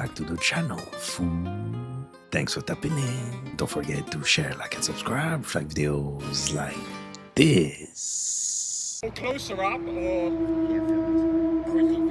subscribe to the channel, fool. Thanks for tapping in. Don't forget to share, like, and subscribe for videos like this. Closer up or quickly?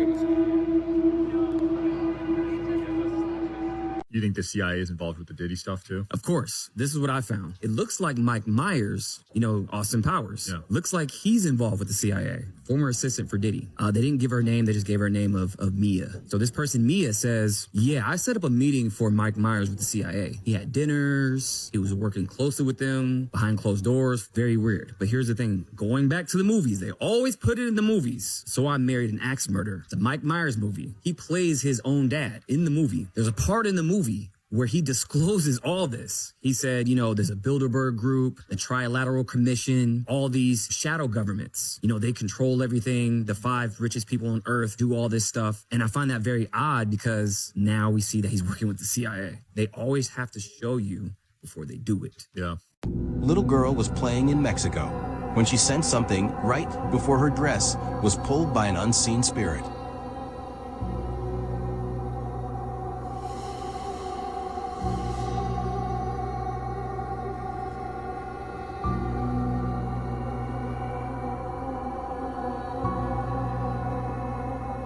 You think the CIA is involved with the Diddy stuff too? Of course. This is what I found. It looks like Mike Myers, you know, Austin Powers. Yeah. Looks like he's involved with the CIA. Former assistant for Diddy. They didn't give her name. They just gave her a name of Mia. So this person, Mia, says, yeah, I set up a meeting for Mike Myers with the CIA. He had dinners. He was working closely with them behind closed doors. Very weird. But here's the thing. Going back to the movies, they always put it in the movies. So I Married an Axe Murderer. It's a Mike Myers movie. He plays his own dad in the movie. There's a part in the movie where he discloses all this. He said, you know, there's a Bilderberg group, the Trilateral Commission, all these shadow governments. You know, they control everything. The 5 richest people on earth do all this stuff. And I find that very odd because now we see that he's working with the CIA. They always have to show you before they do it. Yeah. Little girl was playing in Mexico when she sensed something right before her dress was pulled by an unseen spirit.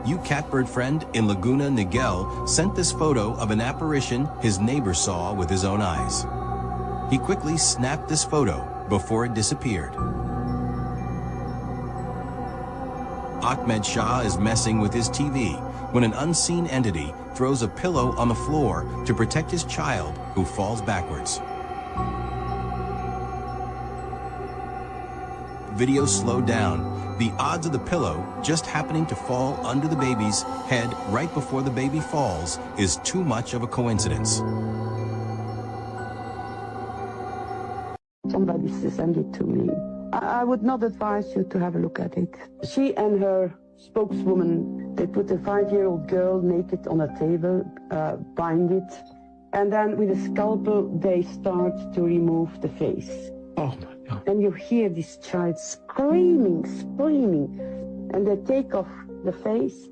You catbird friend in Laguna Niguel sent this photo of an apparition his neighbor saw with his own eyes. He quickly snapped this photo before it disappeared. Ahmed Shah is messing with his TV when an unseen entity throws a pillow on the floor to protect his child who falls backwards. Video slowed down. The odds of the pillow just happening to fall under the baby's head right before the baby falls is too much of a coincidence. Somebody sent it to me. I would not advise you to have a look at it. She and her spokeswoman, they put a 5-year-old girl naked on a table, bind it, and then with a scalpel they start to remove the face. Oh my God. And you hear this child screaming, and they take off the face,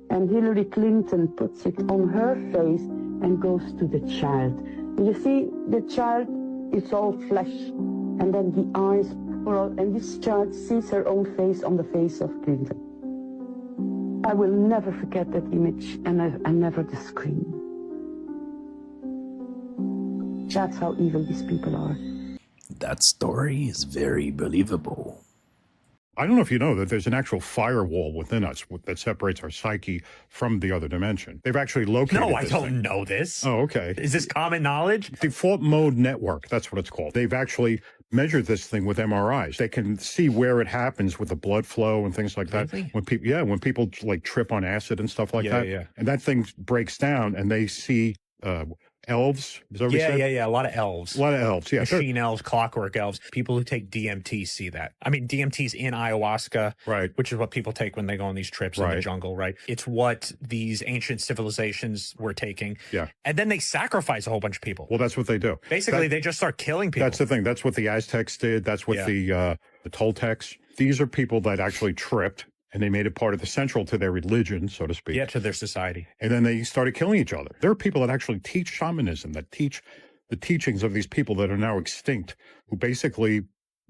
and Hillary Clinton puts it on her face and goes to the child. You see, the child is all flesh, and then the eyes are all, and this child sees her own face on the face of Clinton. I will never forget that image, and never the scream. That's how evil these people are. That story is very believable. I don't know if you know that there's an actual firewall within us that separates our psyche from the other dimension. They've actually located No, I this don't thing. know this. Oh, okay. Is this common knowledge? Default mode network, that's what it's called. They've actually measured this thing with MRIs. They can see where it happens with the blood flow and things like that. Really? When people like trip on acid and stuff like Yeah, that. yeah. And that thing breaks down and they see elves. Is that what you said? Yeah. A lot of elves. A lot of elves, yeah. Machine elves, clockwork elves. People who take DMT see that. I mean, DMT's in ayahuasca, Right. which is what people take when they go on these trips in the Right. jungle, right? It's what these ancient civilizations were taking. Yeah. And then they sacrifice a whole bunch of people. Well, that's what they do. Basically, they just start killing people. That's the thing. That's what the Aztecs did. That's what the Toltecs. These are people that actually tripped, and they made it part of the central to their religion, so to speak. Yeah, to their society. And then they started killing each other. There are people that actually teach shamanism, that teach the teachings of these people that are now extinct, who basically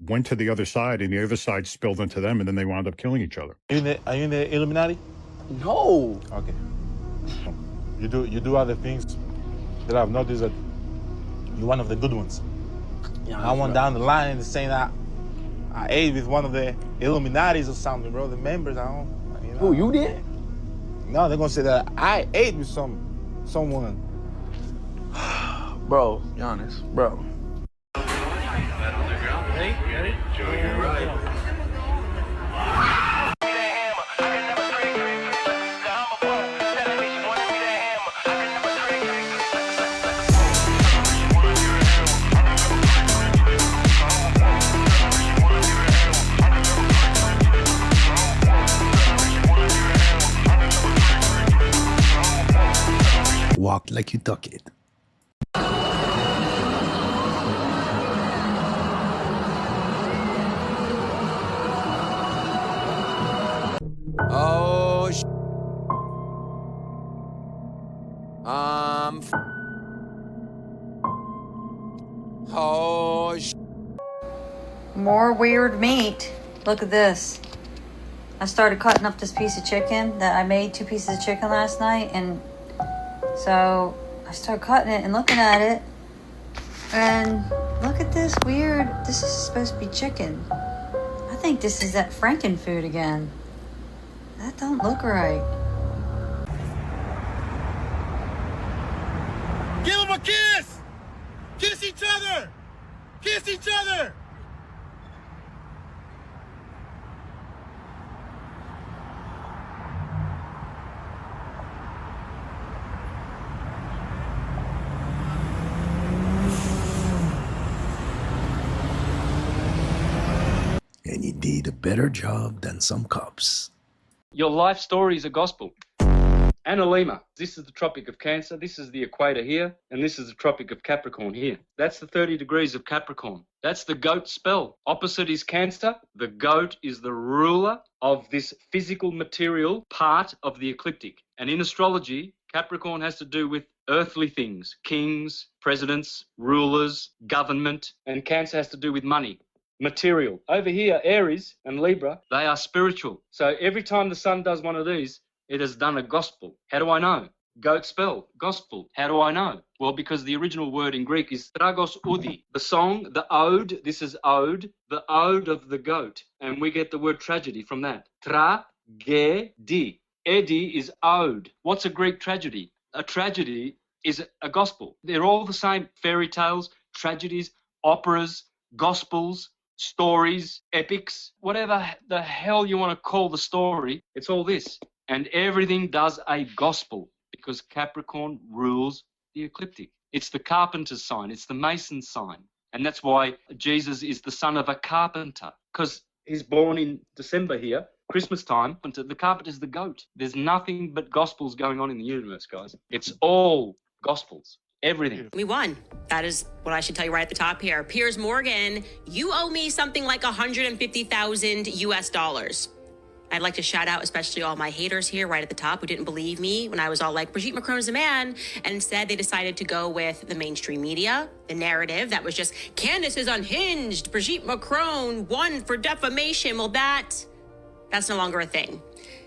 went to the other side, and the other side spilled into them, and then they wound up killing each other. Are you in the Illuminati? No! Okay. You do other things that I've noticed that you're one of the good ones. Yeah, I went down the line and saying that I ate with one of the Illuminatis or something, bro. The members, I don't. You know. Who, you did? No, they're gonna say that I ate with someone. Bro, Giannis, bro. Ready? Show you right. Walk like you talk it. Oh, More weird meat. Look at this. I started cutting up this piece of chicken that I made 2 pieces of chicken last night, and so I started cutting it and looking at it, and look at this weird. This is supposed to be chicken. I think this is that Frankenfood again. That don't look right. Give them a kiss! Kiss each other! Kiss each other! And you did a better job than some cops. Your life story is a gospel. Analema. This is the Tropic of Cancer, this is the equator here, and this is the Tropic of Capricorn here. That's the 30 degrees of Capricorn. That's the goat spell. Opposite is Cancer. The goat is the ruler of this physical material part of the ecliptic. And in astrology, Capricorn has to do with earthly things, kings, presidents, rulers, government, and Cancer has to do with money. Material. Over here, Aries and Libra, they are spiritual. So every time the sun does one of these, it has done a gospel. How do I know? Goat spell, gospel. How do I know? Well, because the original word in Greek is tragos udi. The song, the ode, this is ode, the ode of the goat. And we get the word tragedy from that. Tra-ge-di. Edi is ode. What's a Greek tragedy? A tragedy is a gospel. They're all the same. Fairy tales, tragedies, operas, gospels, stories, epics, whatever the hell you want to call the story, it's all this. And everything does a gospel because Capricorn rules the ecliptic. It's the carpenter's sign. It's the mason's sign. And that's why Jesus is the son of a carpenter, because he's born in December here, Christmas time. And the carpenter's the goat. There's nothing but gospels going on in the universe, guys. It's all gospels. Everything. We won. That is what I should tell you right at the top here. Piers Morgan, you owe me something like 150,000 US dollars. I'd like to shout out especially all my haters here right at the top who didn't believe me when I was all like, Brigitte Macron is a man. And instead they decided to go with the mainstream media, the narrative that was just, Candace is unhinged, Brigitte Macron won for defamation. Well, that's no longer a thing.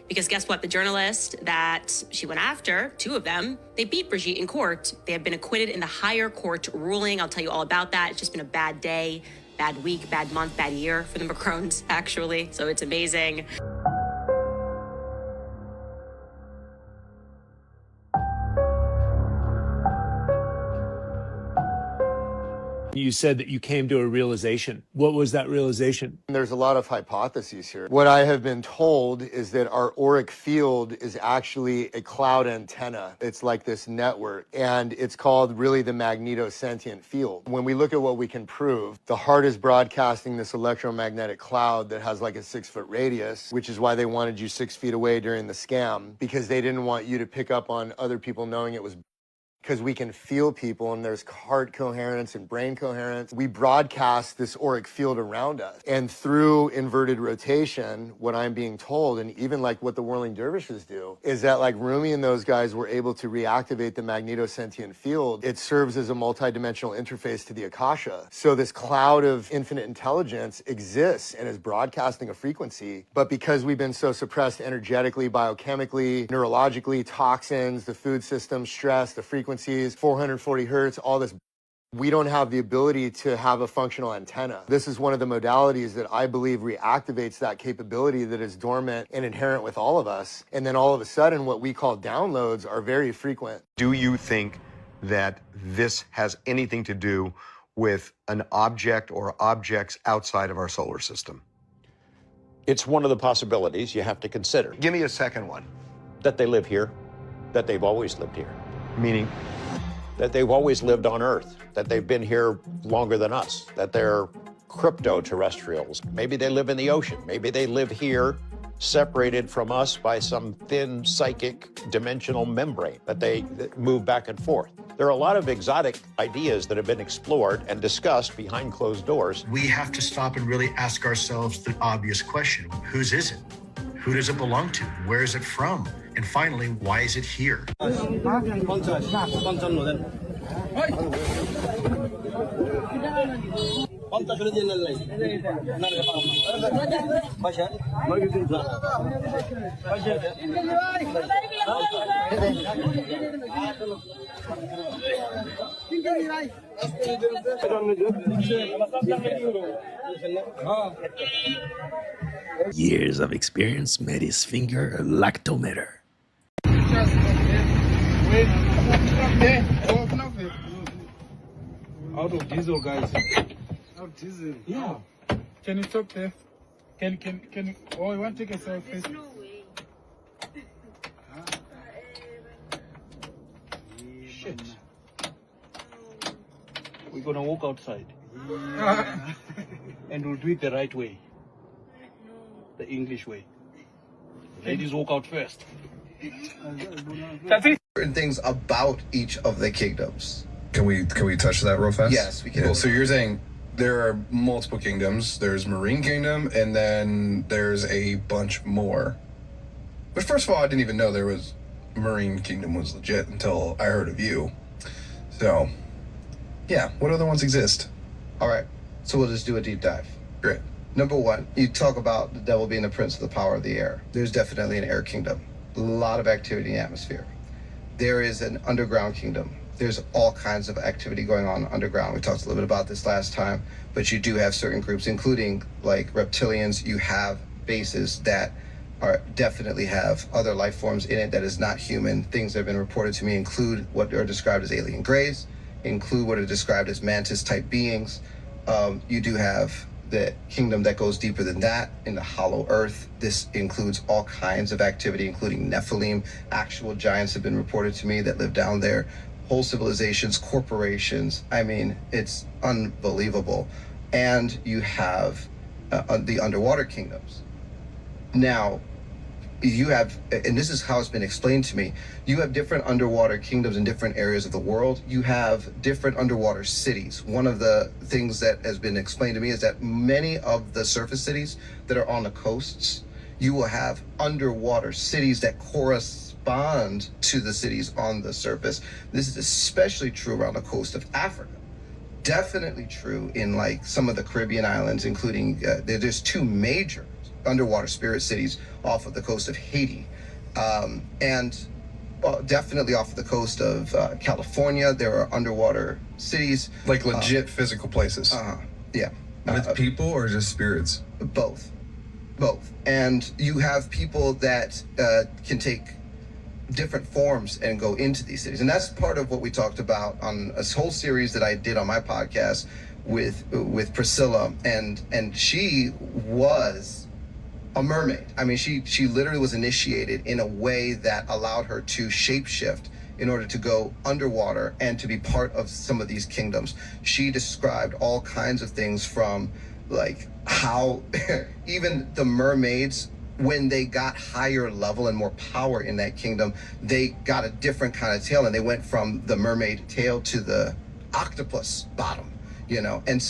Because guess what? The journalist that she went after, 2 of them, they beat Brigitte in court. They have been acquitted in the higher court ruling. I'll tell you all about that. It's just been a bad day, bad week, bad month, bad year for the Macrons, actually. So it's amazing. You said that you came to a realization. What was that realization? There's a lot of hypotheses here. What I have been told is that our auric field is actually a cloud antenna. It's like this network, and it's called really the magnetosentient field. When we look at what we can prove, the heart is broadcasting this electromagnetic cloud that has like a 6-foot radius, which is why they wanted you 6 feet away during the scam, because they didn't want you to pick up on other people knowing it was because we can feel people and there's heart coherence and brain coherence. We broadcast this auric field around us. And through inverted rotation, what I'm being told, and even like what the whirling dervishes do, is that like Rumi and those guys were able to reactivate the magnetosentient field. It serves as a multidimensional interface to the Akasha. So this cloud of infinite intelligence exists and is broadcasting a frequency. But because we've been so suppressed energetically, biochemically, neurologically, toxins, the food system, stress, the frequencies, 440 hertz, all this, we don't have the ability to have a functional antenna. This is one of the modalities that I believe reactivates that capability that is dormant and inherent with all of us. And then all of a sudden, what we call downloads are very frequent. Do you think that this has anything to do with an object or objects outside of our solar system? It's one of the possibilities you have to consider. Give me a second one. That they live here, that they've always lived here. Meaning? That they've always lived on Earth, that they've been here longer than us, that they're crypto-terrestrials. Maybe they live in the ocean. Maybe they live here, separated from us by some thin psychic dimensional membrane that they move back and forth. There are a lot of exotic ideas that have been explored and discussed behind closed doors. We have to stop and really ask ourselves the obvious question: whose is it? Who does it belong to? Where is it from? And finally, why is it here? Years of experience made his finger a lactometer. Out of diesel, guys. Out of diesel? Yeah. Can you stop there? Can oh, you want to take a selfie? There's no way. Shit. We're gonna walk outside. And we'll do it the right way. The English way. Ladies walk out first. Certain things about each of the kingdoms. Can we touch that real fast? Yes, we can. Well, so you're saying there are multiple kingdoms. There's Marine Kingdom, and then there's a bunch more. But first of all, I didn't even know there was Marine Kingdom was legit until I heard of you. So, yeah, what other ones exist? All right, so we'll just do a deep dive. Great. Number one, you talk about the devil being the prince of the power of the air. There's definitely an air kingdom. A lot of activity in the atmosphere. There is an underground kingdom. There's all kinds of activity going on underground. We talked a little bit about this last time, but you do have certain groups, including like reptilians. You have bases that definitely have other life forms in it that is not human. Things that have been reported to me include what are described as alien greys, include what are described as mantis type beings. You do have the kingdom that goes deeper than that in the hollow earth. This includes all kinds of activity, including Nephilim. Actual giants have been reported to me that live down there. Whole civilizations, corporations. I mean, it's unbelievable. And you have the underwater kingdoms. Now, you have, and this is how it's been explained to me, you have different underwater kingdoms in different areas of the world. You have different underwater cities. One of the things that has been explained to me is that many of the surface cities that are on the coasts, you will have underwater cities that correspond to the cities on the surface. This is especially true around the coast of Africa. Definitely true in like some of the Caribbean islands, including, there's two major underwater spirit cities off of the coast of Haiti, and definitely off of the coast of California. There are underwater cities, like legit physical places. Yeah. With people or just spirits? Both. And you have people that can take different forms and go into these cities, and that's part of what we talked about on a whole series that I did on my podcast with Priscilla, and she was a mermaid. I mean, she literally was initiated in a way that allowed her to shapeshift in order to go underwater and to be part of some of these kingdoms. She described all kinds of things from like how even the mermaids, when they got higher level and more power in that kingdom, they got a different kind of tail, and they went from the mermaid tail to the octopus bottom. You know, and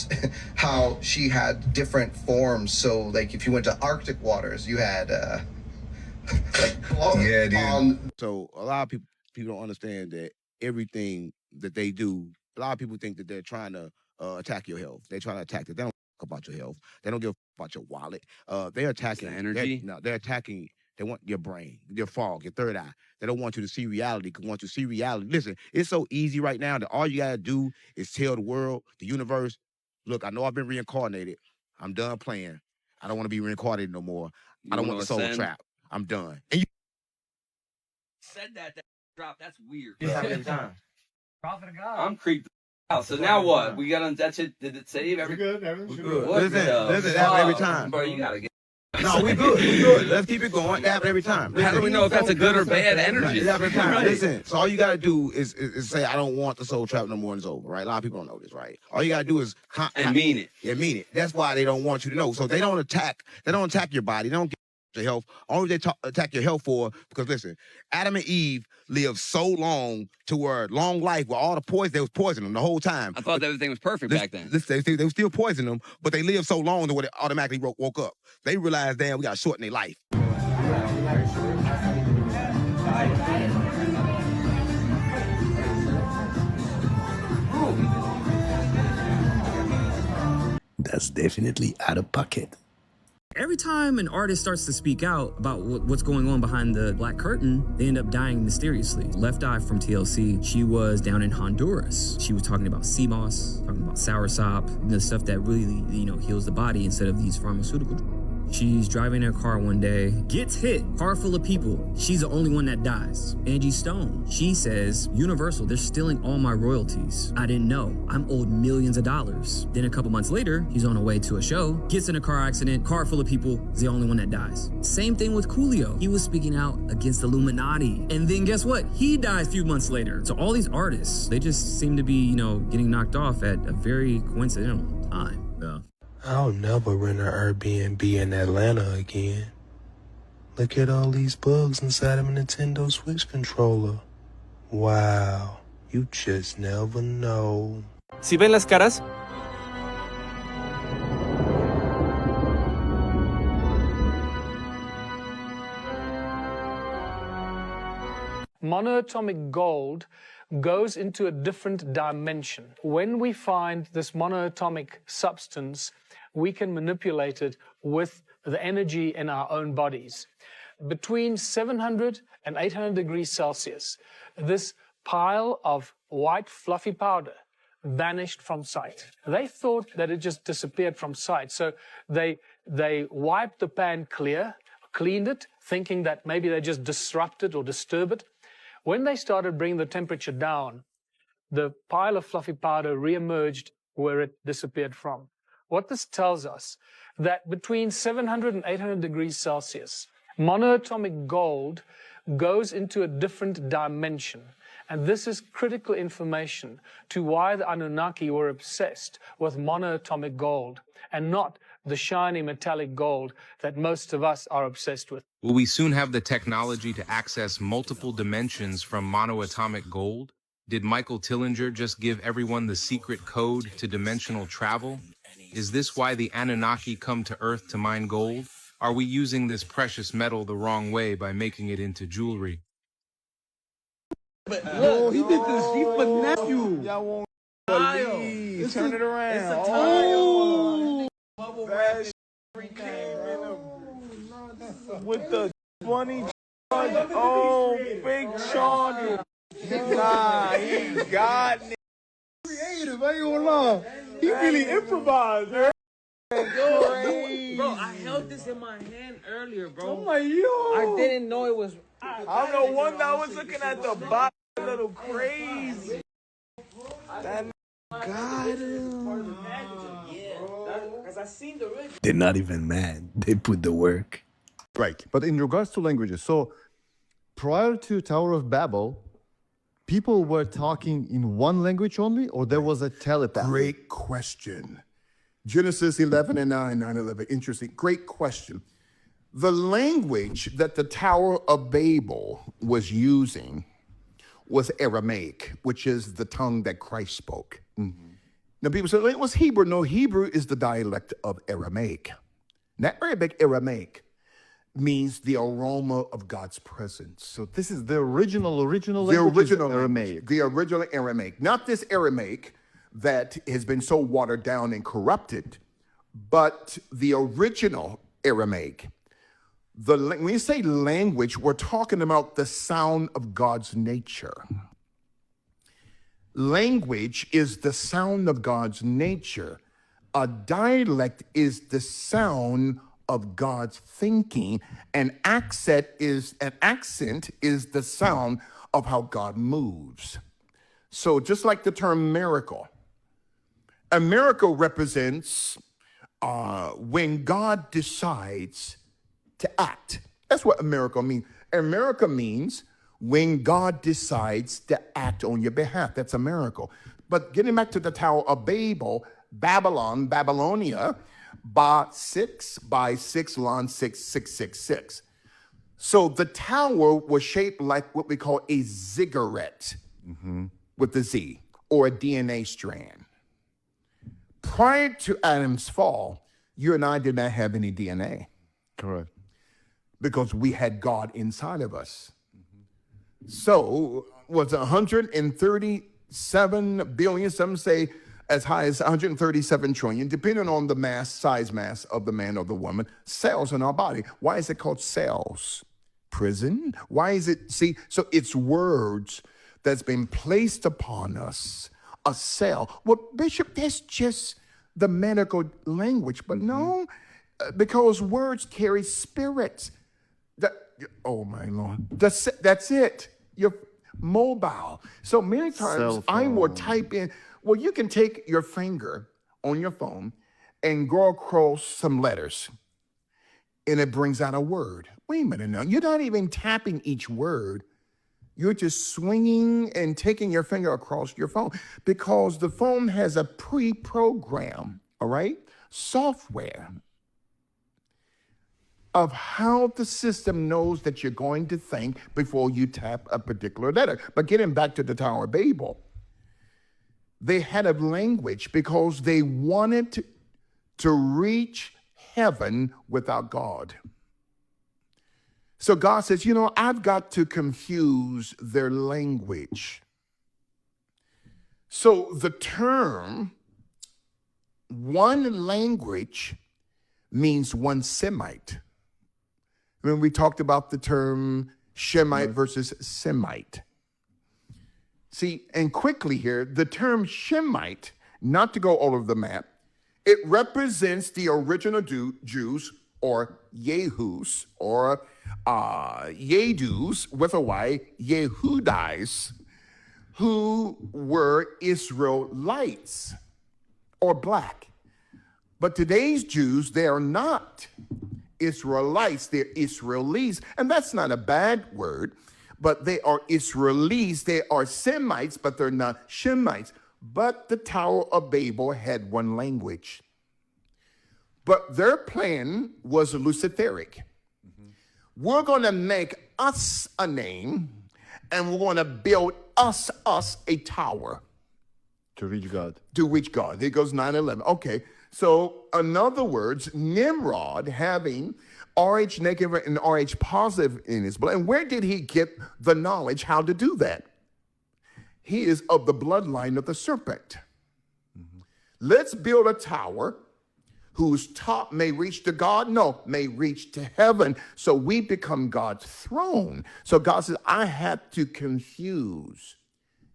how she had different forms. So like if you went to Arctic waters, you had like yeah, dude. So a lot of people don't understand that everything that they do, a lot of people think that they're trying to attack your health. They're trying to attack it. They don't about your health. They don't give about your wallet. They're attacking energy. They're attacking. They want your brain, your fog, your third eye. They don't want you to see reality. Because once you see reality, listen, it's so easy right now that all you gotta do is tell the world, the universe, look, I know I've been reincarnated. I'm done playing. I don't want to be reincarnated no more. I don't want the soul trap. I'm done. And you said that drop. That's weird. You have it every time. Prophet of God. I'm creeped out. So now what? We got on. That's it. Did it save every? We're good. Everything's good. What Listen, the it happens every time. Bro, you gotta get. No, we good. We good. Let's keep it going. It happens every time. How do we know if that's a good or bad energy? It happens every time. Right. Listen, so all you gotta do is say, I don't want the soul trap no more, and it's over, right? A lot of people don't know this, right? All you gotta do is and mean it. Yeah, mean it. That's why they don't want you to know. So they don't attack your body. They don't get your health. Only they attack your health for, because listen, Adam and Eve lived so long to where long life where all the poison, they was poisoning them the whole time. I thought everything was perfect back then. They were still poisoning them, but they lived so long to where they automatically woke up. They realized, damn, we gotta shorten their life. That's definitely out of pocket. Every time an artist starts to speak out about what's going on behind the black curtain, they end up dying mysteriously. Left Eye from TLC, she was down in Honduras. She was talking about sea moss, talking about soursop, the stuff that really, heals the body instead of these pharmaceutical drugs. She's driving her car one day, gets hit, car full of people. She's the only one that dies. Angie Stone, she says, Universal, they're stealing all my royalties. I didn't know. I'm owed millions of dollars. Then a couple months later, he's on the way to a show, gets in a car accident, car full of people, is the only one that dies. Same thing with Coolio. He was speaking out against Illuminati. And then guess what? He dies a few months later. So all these artists, they just seem to be, getting knocked off at a very coincidental time. Yeah. I'll never rent an Airbnb in Atlanta again. Look at all these bugs inside of a Nintendo Switch controller. Wow, you just never know. ¿Sí ven las caras? Monoatomic gold goes into a different dimension. When we find this monoatomic substance, we can manipulate it with the energy in our own bodies. Between 700 and 800 degrees Celsius, this pile of white fluffy powder vanished from sight. They thought that it just disappeared from sight, so they wiped the pan clear, cleaned it, thinking that maybe they just disrupt it or disturb it. When they started bringing the temperature down, the pile of fluffy powder reemerged where it disappeared from. What this tells us that between 700 and 800 degrees Celsius, monoatomic gold goes into a different dimension. And this is critical information to why the Anunnaki were obsessed with monoatomic gold and not the shiny metallic gold that most of us are obsessed with. Will we soon have the technology to access multiple dimensions from monoatomic gold? Did Michael Tillinger just give everyone the secret code to dimensional travel? Is this why the Anunnaki come to Earth to mine gold? Are we using this precious metal the wrong way by making it into jewelry? Yo, he did this. He finessed you. Y'all won't Tile. believe. Turn it around. It's a Oh, tile. that shit came in with the 20. Oh, Big Sean. Nah, he got it. Creative, I ain't gonna lie. He really improvised, man. Bro, I held this in my hand earlier, bro. I'm like, yo. I didn't know it was. I'm the one that was looking at the bottom, a little crazy. That got him. Because I seen the rig. They're not even mad. They put the work. Right. But in regards to languages, so prior to Tower of Babel, people were talking in one language only, or there was a telepathy? Great question. Genesis 11 and 9, 9:11. Interesting. Great question. The language that the Tower of Babel was using was Aramaic, which is the tongue that Christ spoke. Now, people say, it was Hebrew. No, Hebrew is the dialect of Aramaic. Not Arabic, Aramaic means the aroma of God's presence. So this is the original language. Aramaic. The original Aramaic. Not this Aramaic that has been so watered down and corrupted, but the original Aramaic. When you say language, we're talking about the sound of God's nature. Language is the sound of God's nature. A dialect is the sound of God's thinking. An accent is the sound of how God moves. So just like the term miracle, a miracle represents when God decides to act. That's what a miracle means. A miracle means when God decides to act on your behalf. That's a miracle. But getting back to the Tower of Babel, Babylonia, Ba 6 by 6 lon 6 666. So the tower was shaped like what we call a ziggurat with the Z, or a DNA strand. Prior to Adam's fall, you and I did not have any DNA. Correct. because we had God inside of us. So was 137 billion, some say as high as 137 trillion, depending on the size mass of the man or the woman, cells in our body. Why is it called cells? Prison? Why is it? See, so it's words that's been placed upon us. A cell. Well, Bishop, that's just the medical language, but no, because words carry spirits. Oh my Lord, that's it. You're mobile. So many times I will type in. Well, you can take your finger on your phone and go across some letters, and it brings out a word. Wait a minute now. You're not even tapping each word. You're just swinging and taking your finger across your phone because the phone has a pre-program, all right, software of how the system knows that you're going to think before you tap a particular letter. But getting back to the Tower of Babel, they had a language because they wanted to reach heaven without God. So God says, I've got to confuse their language. So the term one language means one Semite. When we talked about the term Shemite versus Semite. See, and quickly here, the term Shemite, not to go all over the map, it represents the original Jews or Yehus or Yedus with a Y, Yehudais, who were Israelites or black. But today's Jews, they are not Israelites, they're Israelis. And that's not a bad word, but they are Israelis. They are Semites, but they're not Shemites. But the Tower of Babel had one language. But their plan was Luciferic. We're going to make us a name, and we're going to build us a tower. To reach God. To reach God. There goes 9/11. Okay. So, in other words, Nimrod having RH negative and RH positive in his blood. And where did he get the knowledge how to do that? He is of the bloodline of the serpent. Let's build a tower whose top may reach to God, may reach to heaven. So we become God's throne. So God says, I have to confuse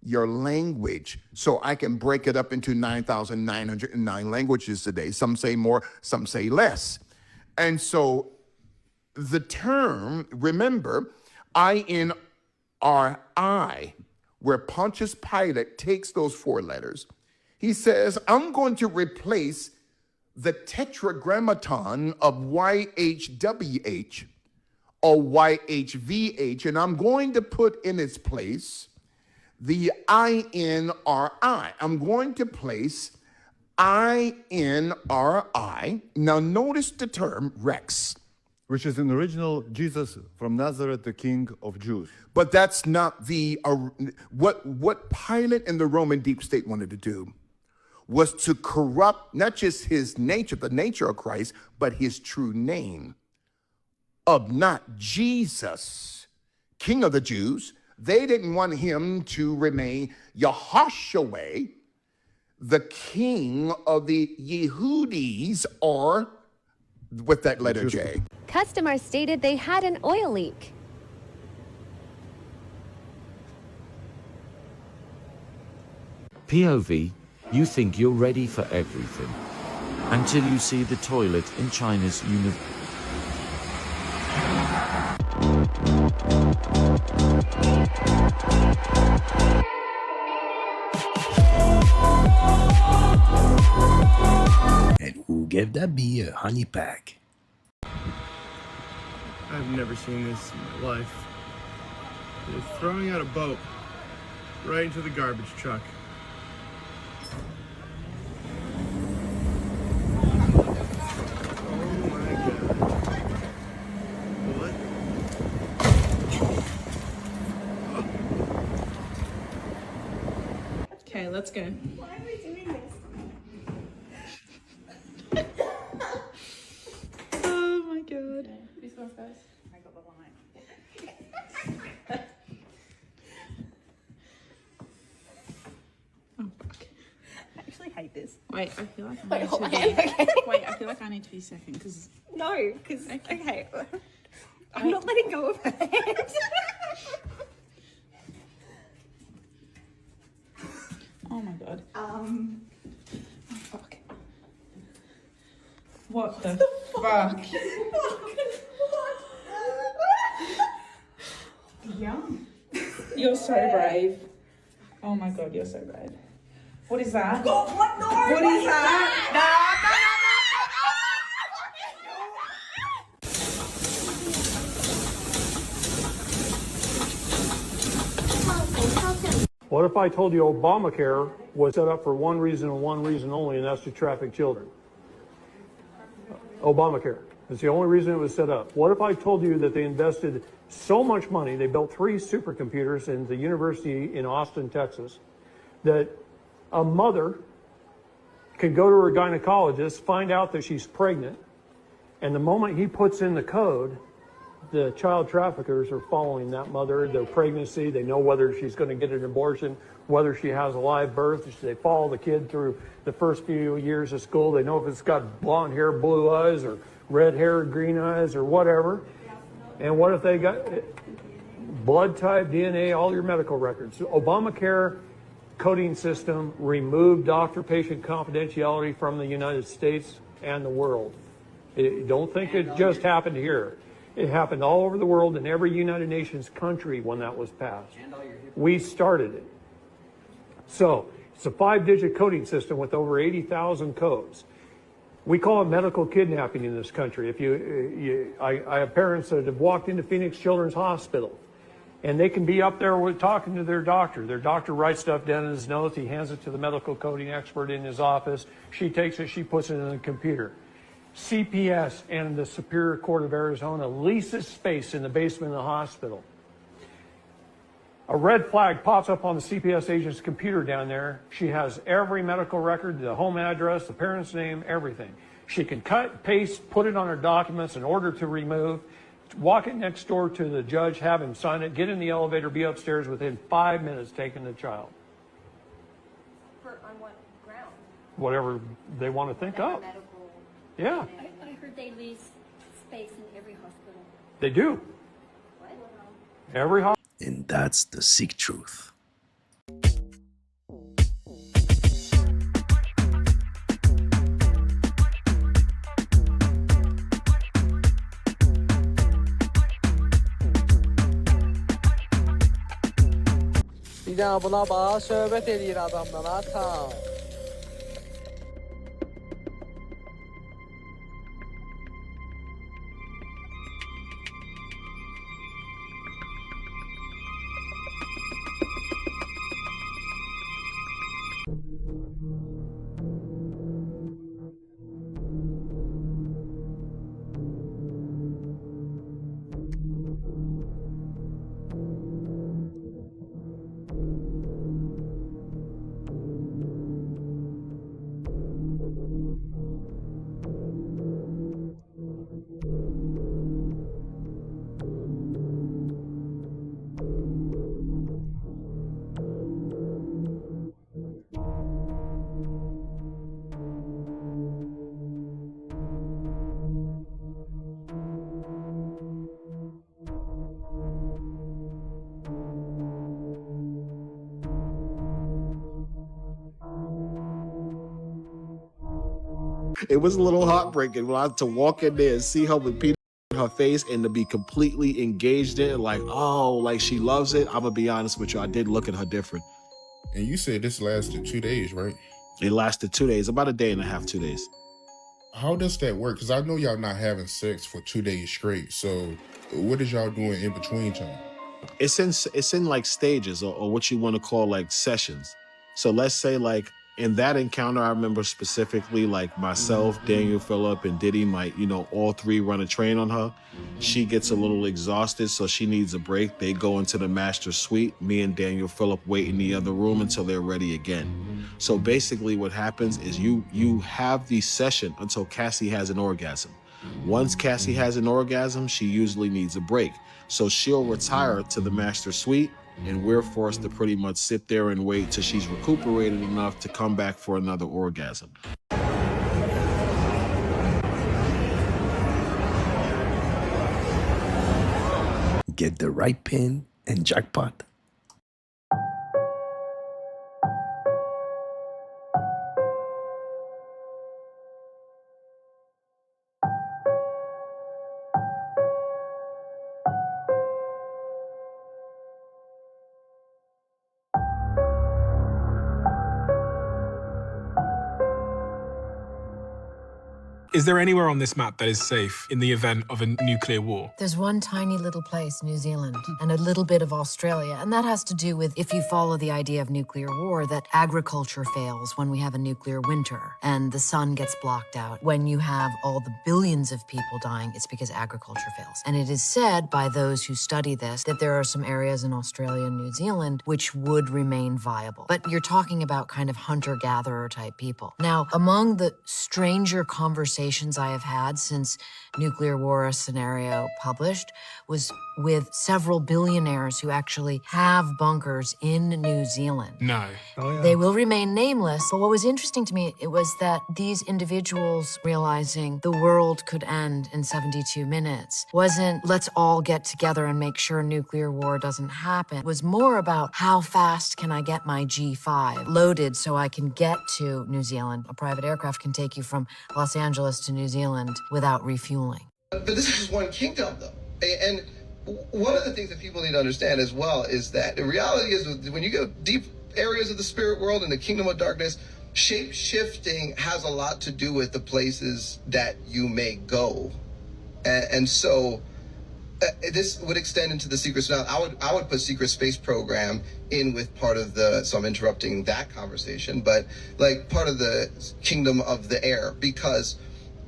your language so I can break it up into 9,909 languages today. Some say more, some say less. And so the term, remember, INRI, where Pontius Pilate takes those four letters, he says, I'm going to replace the tetragrammaton of YHWH or YHVH, and I'm going to put in its place the INRI. I'm going to place INRI. Now notice the term Rex. Which is in the original Jesus from Nazareth, the King of Jews. But that's not the, what Pilate and the Roman deep state wanted to do was to corrupt not just his nature, the nature of Christ, but his true name of not Jesus, King of the Jews. They didn't want him to remain Yehoshua, the King of the Yehudis, or with that letter J. Customers stated they had an oil leak. POV, you think you're ready for everything. Until you see the toilet in China's university. And who gave that bee a honey pack? I've never seen this in my life. They're throwing out a boat right into the garbage truck. Okay, let's go. Why are we doing this? Oh my god. Who's going first? hate this. Wait, I feel like Wait, hold on. Okay. Wait, I feel like I need to be second because. No, because okay. I'm not letting go of her hand. Oh my god. Oh fuck. What the fuck? Yeah. You're so brave. Oh my god, you're so brave. What is that? God, what? No, what is that? What if I told you Obamacare was set up for one reason and one reason only, and that's to traffic children? Obamacare. It's the only reason it was set up. What if I told you that they invested so much money, they built 3 supercomputers in the university in Austin, Texas, that a mother can go to her gynecologist, find out that she's pregnant, and the moment he puts in the code, the child traffickers are following that mother, their pregnancy. They know whether she's going to get an abortion, whether she has a live birth. They follow the kid through the first few years of school. They know if it's got blonde hair, blue eyes, or red hair, green eyes, or whatever. And what if they got blood type, DNA, all your medical records? So Obamacare coding system removed doctor-patient confidentiality from the United States and the world. Don't think it just happened here. It happened all over the world in every United Nations country when that was passed. We started it. So it's a 5-digit coding system with over 80,000 codes. We call it medical kidnapping in this country. I have parents that have walked into Phoenix Children's Hospital, and they can be up there talking to their doctor. Their doctor writes stuff down in his notes. He hands it to the medical coding expert in his office. She takes it, she puts it in the computer. CPS and the Superior Court of Arizona leases space in the basement of the hospital. A red flag pops up on the CPS agent's computer down there. She has every medical record, the home address, the parent's name, everything. She can cut, paste, put it on her documents, an order to remove, walk it next door to the judge, have him sign it, get in the elevator, be upstairs within 5 minutes taking the child. On what ground? Whatever they want to think of. Yeah. I heard they lease space in every hospital. They do. What? Every hospital. And that's the sick truth. Bir daha buna bağa söhbət eləyir adamdan atam. It was a little heartbreaking when I had to walk in there and see her with Peter in her face and to be completely engaged in it, like, oh, like she loves it. I'm gonna be honest with you, I did look at her different. And you said this lasted 2 days, right? It lasted 2 days, about a day and a half, 2 days. How does that work? Because I know y'all not having sex for 2 days straight. So what is y'all doing in between time? It's in like stages or what you want to call like sessions. So let's say like in that encounter, I remember specifically like myself, Daniel Phillip, and Diddy might, all 3 run a train on her. She gets a little exhausted, so she needs a break. They go into the master suite. Me and Daniel Phillip wait in the other room until they're ready again. So basically what happens is you have the session until Cassie has an orgasm. Once Cassie has an orgasm, she usually needs a break. So she'll retire to the master suite and we're forced to pretty much sit there and wait till she's recuperated enough to come back for another orgasm. Get the right pin and jackpot. Is there anywhere on this map that is safe in the event of a nuclear war? There's one tiny little place, New Zealand, and a little bit of Australia, and that has to do with, if you follow the idea of nuclear war, that agriculture fails when we have a nuclear winter and the sun gets blocked out. When you have all the billions of people dying, it's because agriculture fails. And it is said by those who study this that there are some areas in Australia and New Zealand which would remain viable. But you're talking about kind of hunter-gatherer type people. Now, among the stranger conversations I have had since nuclear war scenario published was with several billionaires who actually have bunkers in New Zealand. No. They will remain nameless, but what was interesting to me, it was that these individuals realizing the world could end in 72 minutes wasn't let's all get together and make sure nuclear war doesn't happen. It was more about how fast can I get my G5 loaded so I can get to New Zealand. A private aircraft can take you from Los Angeles to New Zealand without refueling. But this is just one kingdom, though. And one of the things that people need to understand as well is that the reality is when you go deep areas of the spirit world and the kingdom of darkness, shape-shifting has a lot to do with the places that you may go. And so this would extend into the secret. Now, I would put secret space program in with part of the, so I'm interrupting that conversation, but like part of the kingdom of the air, because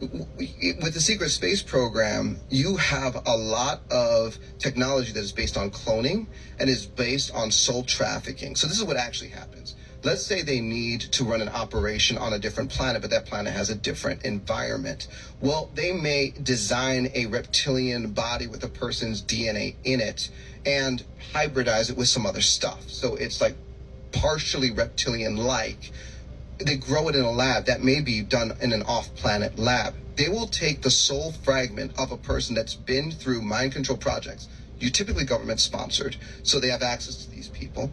with the secret space program, you have a lot of technology that is based on cloning and is based on soul trafficking. So this is what actually happens. Let's say they need to run an operation on a different planet, but that planet has a different environment. Well, they may design a reptilian body with a person's DNA in it and hybridize it with some other stuff. So it's like partially reptilian-like. They grow it in a lab. That may be done in an off-planet lab. They will take the soul fragment of a person that's been through mind control projects. You typically government sponsored, so they have access to these people.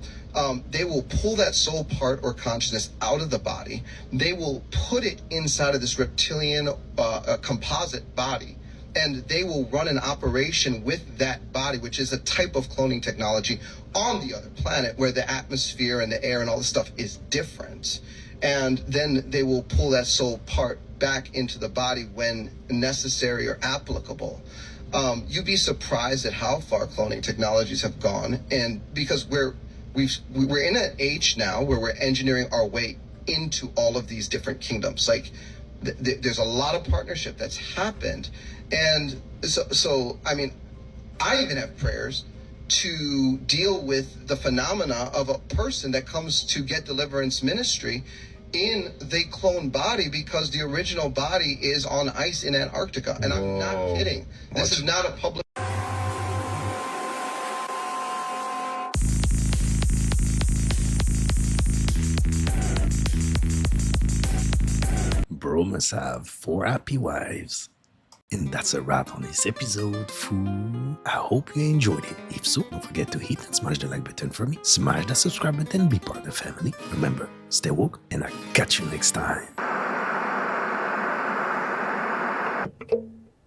They will pull that soul part or consciousness out of the body. They will put it inside of this reptilian composite body, and they will run an operation with that body, which is a type of cloning technology on the other planet where the atmosphere and the air and all this stuff is different. And then they will pull that soul part back into the body when necessary or applicable. You'd be surprised at how far cloning technologies have gone, and because we're in an age now where we're engineering our way into all of these different kingdoms. Like there's a lot of partnership that's happened, and so I mean, I even have prayers to deal with the phenomena of a person that comes to get deliverance ministry in the clone body, because the original body is on ice in Antarctica. And I'm not kidding. This is not a public... Bro must have 4 happy wives. And that's a wrap on this episode, fool. I hope you enjoyed it. If so, don't forget to hit and smash the like button for me. Smash that subscribe button, be part of the family. Remember, stay woke, and I'll catch you next time.